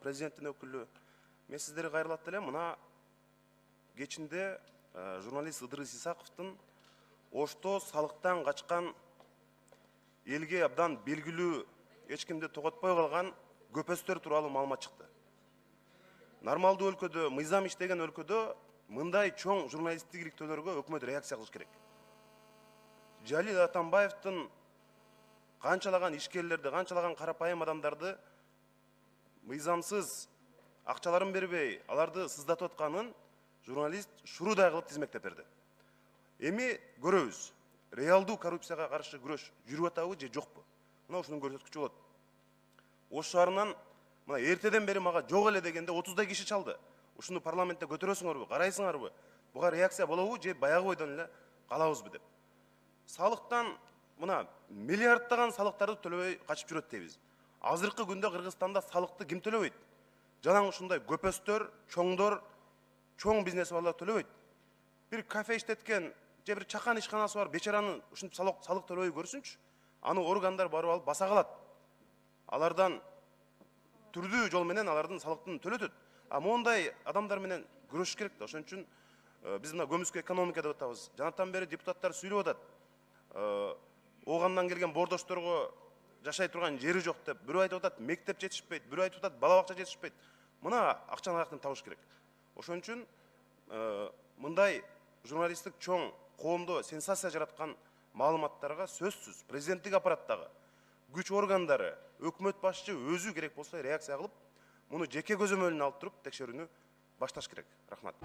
президенттин өкүлү. Мен сиздерге кайрылат элем. Мына кечинде журналист Ыдырыс Исаковдун Ошто салыктан качкан элге абдан белгилүү, эч кимди тоготпой калган көпөстөр тууралуу маалымат чыкты. Нормалдуу өлкөдө, мыйзам иштеген өлкөдө мындай чоң журналисттик иликтөөлөргө өкмөт реакция кылыш керек. Жалил Атамбаевдин канчалаган ишкерлерди, канчалаган карапайым адамдарды мыйзамсыз акчаларын бербей, аларды сыздатып атканын журналист шуруудай кылып тизмектеп берди. Эми көрөбүз, реалдуу коррупцияга каршы күрөш жүрүп атабы же жокпу? Мына ушунун көрсөткүчү болот. Ош шаарынан мына эртеден бери мага жок эле дегенде 30 киши чалды. Ушуну парламентте көтөрөсүңөрбү, карайсыңарбы? Буга реакция болобу же баягы бойдон эле калабызбы деп. Салыктан мына миллиардтаган салыктарды төлөбөй качып жүрөт дейбиз. Азыркы күндө Кыргызстанда салыкты ким төлөбөйт? Жанаң ушундай көпөстөр, чоңдор, чоң бизнес барлар төлөбөйт. Бир кафе иштеткен, же бир чакан ишканасы бар бечаранын ушинтип салык төлөбөй көрсүнчү. Аны органдар барып алып баса калат. Алардан түрдүү жол менен алардын салыктын төлөтөт. А мондай адамдар менен күрөшүш керек да. Ошон үчүн биз мына көмүскө экономика деп атабыз. Жанатан бери депутаттар сүйлөп атат. Оғандан келген бордошторго жашай турган жери жок деп. Бирөө айтып атат, мектеп жетишпейт, бирөө айтып атат, бала бакча жетишпейт. Мына акчаны каяктан табыш керек. Ошон үчүн мындай журналисттик чоң коомдо сенсация жараткан маалыматтарга сөзсүз президенттик аппараттагы күч органдары, өкмөт башчы өзү керек болсо реакция кылып, муну жеке көзөмөлүнө алып туруп текшерүүнү башташ керек. Рахмат.